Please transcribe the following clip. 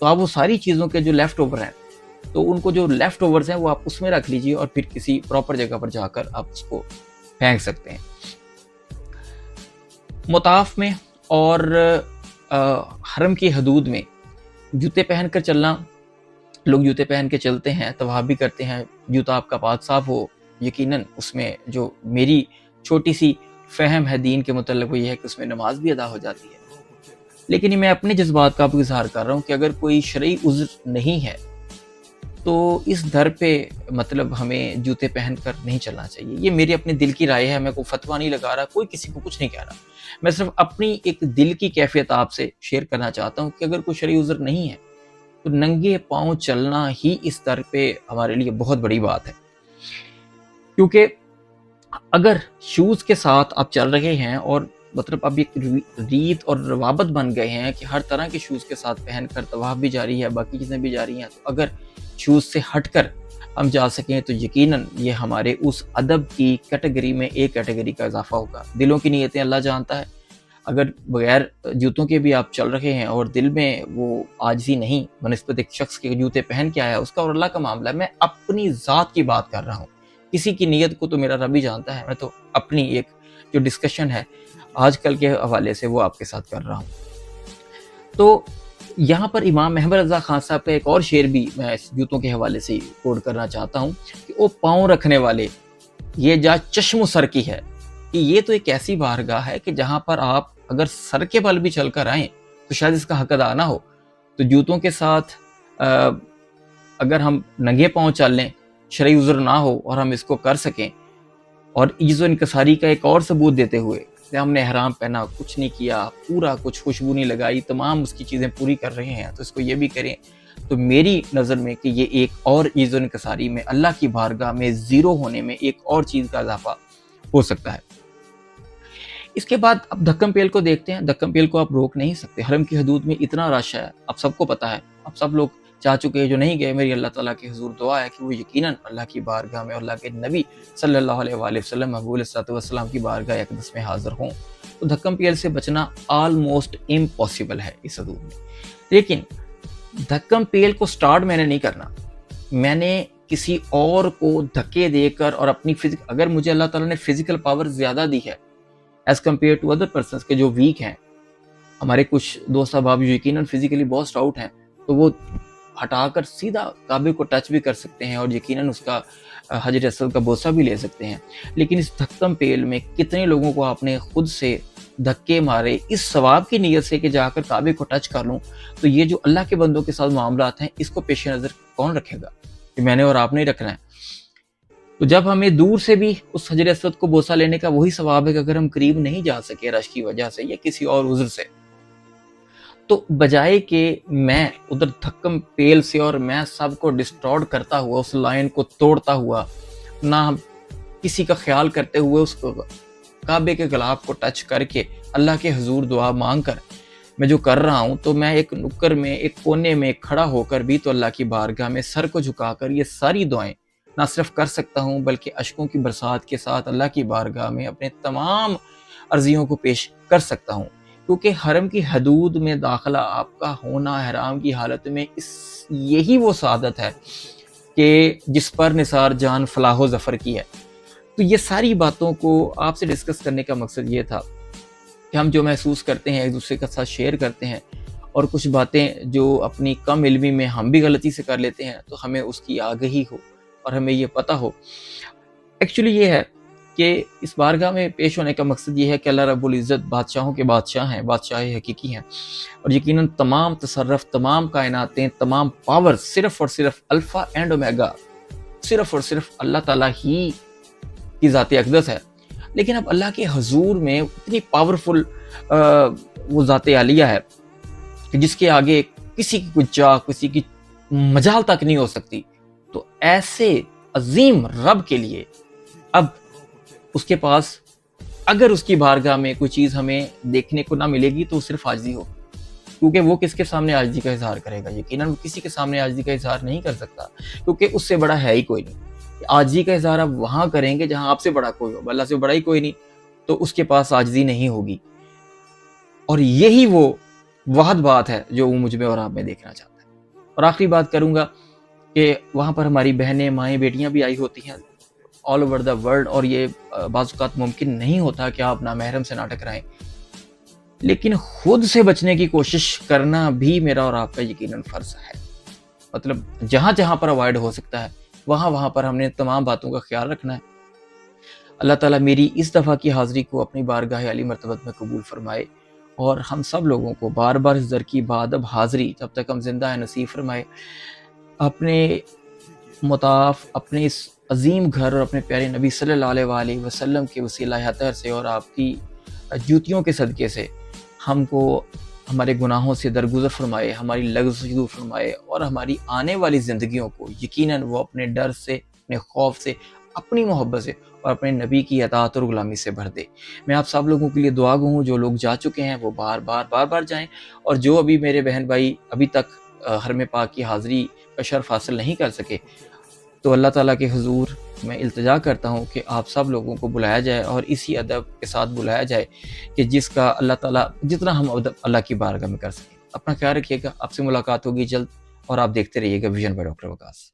تو آپ وہ ساری چیزوں کے جو لیفٹ اوور ہیں تو ان کو جو لیفٹ اوورز ہیں وہ آپ اس میں رکھ لیجیے اور پھر کسی پراپر جگہ پر جا کر آپ اس کو پھینک سکتے ہیں. مطاف میں اور حرم کی حدود میں جوتے پہن کر چلنا، لوگ جوتے پہن کے چلتے ہیں، طواف بھی کرتے ہیں، جوتا آپ کا پاک صاف ہو. یقیناً اس میں جو میری چھوٹی سی فہم ہے دین کے متعلق وہ یہ ہے کہ اس میں نماز بھی ادا ہو جاتی ہے. لیکن میں اپنے جذبات کا اظہار کر رہا ہوں کہ اگر کوئی شرعی عذر نہیں ہے تو اس در پہ مطلب ہمیں جوتے پہن کر نہیں چلنا چاہیے. یہ میری اپنے دل کی رائے ہے، میں کوئی فتویٰ نہیں لگا رہا، کوئی کسی کو کچھ نہیں کہہ رہا. میں صرف اپنی ایک دل کی کیفیت آپ سے شیئر کرنا چاہتا ہوں کہ اگر کوئی شرعی عذر نہیں ہے تو ننگے پاؤں چلنا ہی اس در پہ ہمارے لیے بہت بڑی بات ہے. کیونکہ اگر شوز کے ساتھ آپ چل رہے ہیں اور مطلب اب ایک ریت اور روابط بن گئے ہیں کہ ہر طرح کے شوز کے ساتھ پہن کر طواف بھی جاری ہے، باقی چیزیں بھی جاری ہیں، تو اگر شوز سے ہٹ کر ہم جا سکیں تو یقیناً یہ ہمارے اس ادب کی کیٹیگری میں ایک کیٹیگری کا اضافہ ہوگا. دلوں کی نیتیں اللہ جانتا ہے. اگر بغیر جوتوں کے بھی آپ چل رہے ہیں اور دل میں وہ عاجزی نہیں بنسبت ایک شخص کے جوتے پہن کے آیا، اس کا اور اللہ کا معاملہ ہے. میں اپنی ذات کی بات کر رہا ہوں، کسی کی نیت کو تو میرا رب ہی جانتا ہے. میں تو اپنی ایک جو ڈسکشن ہے آج کل کے حوالے سے وہ آپ کے ساتھ کر رہا ہوں. تو یہاں پر امام محمد رضا خان صاحب کا ایک اور شعر بھی میں اس جوتوں کے حوالے سے کوٹ کرنا چاہتا ہوں کہ او پاؤں رکھنے والے یہ جا چشم و سر کی ہے. کہ یہ تو ایک ایسی بارگاہ ہے کہ جہاں پر آپ اگر سر کے بل بھی چل کر آئیں تو شاید اس کا حق ادا نہ ہو. تو جوتوں کے ساتھ اگر ہم ننگے پاؤں چل لیں، شرعی عذر نہ ہو اور ہم اس کو کر سکیں، اور عجز و انکساری کا ایک اور ثبوت دیتے ہوئے کہ ہم نے احرام پہنا، کچھ نہیں کیا، پورا کچھ خوشبو نہیں لگائی، تمام اس کی چیزیں پوری کر رہے ہیں، تو اس کو یہ بھی کریں، تو میری نظر میں کہ یہ ایک اور عجز و انکساری میں اللہ کی بارگاہ میں زیرو ہونے میں ایک اور چیز کا اضافہ ہو سکتا ہے. اس کے بعد اب دھکم پیل کو دیکھتے ہیں. دھکم پیل کو آپ روک نہیں سکتے، حرم کی حدود میں اتنا رش ہے، آپ سب کو پتا ہے، آپ سب لوگ جا چکے ہیں. جو نہیں گئے، میری اللہ تعالیٰ کی حضور دعا ہے کہ وہ یقیناً اللہ کی بارگاہ میں اور اللہ کے نبی صلی اللہ علیہ وآلہ وسلم محبوب علیہ السلام کی بارگاہ اقدس میں حاضر ہوں. تو دھکم پیل سے بچنا آلموسٹ امپاسبل ہے اس حدود میں. لیکن دھکم پیل کو سٹارٹ میں نے نہیں کرنا، میں نے کسی اور کو دھکے دے کر اور اپنی اگر مجھے اللہ تعالیٰ نے فزیکل پاور زیادہ دی ہے as compare to other persons کے جو ویک ہیں، ہمارے کچھ دوست احباب جو یقیناً فزیکلی بہت سٹاؤٹ ہیں، تو وہ ہٹا کر سیدھا کعبے کو ٹچ بھی کر سکتے ہیں اور یقیناً اس کا حجر اسود کا بوسہ بھی لے سکتے ہیں. لیکن اس دھکم پیل میں کتنے لوگوں کو آپ نے خود سے دھکے مارے اس ثواب کی نیت سے کہ جا کر کعبے کو ٹچ کر لوں. تو یہ جو اللہ کے بندوں کے ساتھ معاملات ہیں، اس کو پیش نظر کون رکھے گا کہ میں نے اور آپ نہیں رکھنا ہے. تو جب ہمیں دور سے بھی اس حجر اسود کو بوسہ لینے کا وہی ثواب ہے کہ اگر ہم قریب نہیں جا سکے رش کی وجہ سے یا کسی اور عذر سے، تو بجائے کہ میں ادھر دھکم پیل سے اور میں سب کو ڈسٹارٹ کرتا ہوا اس لائن کو توڑتا ہوا، نہ کسی کا خیال کرتے ہوئے اس کعبے کے غلاف کو ٹچ کر کے اللہ کے حضور دعا مانگ کر میں جو کر رہا ہوں، تو میں ایک نکر میں ایک کونے میں کھڑا ہو کر بھی تو اللہ کی بارگاہ میں سر کو جھکا کر یہ ساری دعائیں نہ صرف کر سکتا ہوں بلکہ اشکوں کی برسات کے ساتھ اللہ کی بارگاہ میں اپنے تمام عرضیوں کو پیش کر سکتا ہوں. کیونکہ حرم کی حدود میں داخلہ آپ کا ہونا احرام کی حالت میں یہی وہ سعادت ہے کہ جس پر نثار جان فلاح و ظفر کی ہے. تو یہ ساری باتوں کو آپ سے ڈسکس کرنے کا مقصد یہ تھا کہ ہم جو محسوس کرتے ہیں ایک دوسرے کے ساتھ شیئر کرتے ہیں، اور کچھ باتیں جو اپنی کم علمی میں ہم بھی غلطی سے کر لیتے ہیں تو ہمیں اس کی آگہی ہو اور ہمیں یہ پتہ ہو. ایکچولی یہ ہے کہ اس بارگاہ میں پیش ہونے کا مقصد یہ ہے کہ اللہ رب العزت بادشاہوں کے بادشاہ ہیں، بادشاہ حقیقی ہیں، اور یقیناً تمام تصرف، تمام کائناتیں، تمام پاور صرف اور صرف الفا اینڈ اومیگا صرف اور صرف اللہ تعالیٰ ہی کی ذات اقدس ہے. لیکن اب اللہ کے حضور میں اتنی پاورفل وہ ذات عالیہ ہے کہ جس کے آگے کسی کی کوئی چاہ، کسی کی مجال تک نہیں ہو سکتی. تو ایسے عظیم رب کے لیے اب اس کے پاس اگر اس کی بارگاہ میں کوئی چیز ہمیں دیکھنے کو نہ ملے گی تو صرف عاجزی ہو. کیونکہ وہ کس کے سامنے عاجزی کا اظہار کرے گا؟ یقیناً وہ کسی کے سامنے عاجزی کا اظہار نہیں کر سکتا، کیونکہ اس سے بڑا ہے ہی کوئی نہیں. عاجزی کا اظہار آپ وہاں کریں گے جہاں آپ سے بڑا کوئی ہو. اللہ سے بڑا ہی کوئی نہیں تو اس کے پاس عاجزی نہیں ہوگی. اور یہی وہ واحد بات ہے جو وہ مجھ میں اور آپ میں دیکھنا چاہتا ہے. اور آخری بات کروں گا کہ وہاں پر ہماری بہنیں، مائیں، بیٹیاں بھی آئی ہوتی ہیں آل اوور دا ورلڈ، اور یہ بعض اوقات ممکن نہیں ہوتا کہ آپ نامحرم سے نہ ٹکرائیں، لیکن خود سے بچنے کی کوشش کرنا بھی میرا اور آپ کا یقیناً فرض ہے۔ مطلب جہاں جہاں پر اوائڈ ہو سکتا ہے وہاں پر ہم نے تمام باتوں کا خیال رکھنا ہے۔ اللہ تعالیٰ میری اس دفعہ کی حاضری کو اپنی بارگاہ علی مرتبت میں قبول فرمائے، اور ہم سب لوگوں کو بار بار اس در کی بادب حاضری جب تک ہم زندہ ہیں نصیب فرمائے۔ اپنے مطاف، اپنے اس عظیم گھر اور اپنے پیارے نبی صلی اللہ علیہ وآلہ وسلم کے وسیلہ حطہر سے اور آپ کی جوتیوں کے صدقے سے ہم کو ہمارے گناہوں سے درگزر فرمائے، ہماری لغز سے دور فرمائے، اور ہماری آنے والی زندگیوں کو یقیناً وہ اپنے ڈر سے، اپنے خوف سے، اپنی محبت سے اور اپنے نبی کی اطاعت اور غلامی سے بھر دے۔ میں آپ سب لوگوں کے لیے دعا گو ہوں، جو لوگ جا چکے ہیں وہ بار بار جائیں، اور جو ابھی میرے بہن بھائی ابھی تک حرم پاک کی حاضری کا شرف حاصل نہیں کر سکے، تو اللہ تعالیٰ کے حضور میں التجا کرتا ہوں کہ آپ سب لوگوں کو بلایا جائے، اور اسی ادب کے ساتھ بلایا جائے کہ جس کا اللہ تعالیٰ جتنا ہم ادب اللہ کی بارگاہ میں کر سکیں۔ اپنا خیال رکھیے گا، آپ سے ملاقات ہوگی جلد، اور آپ دیکھتے رہیے گا ویژن بائی ڈاکٹر وقاص۔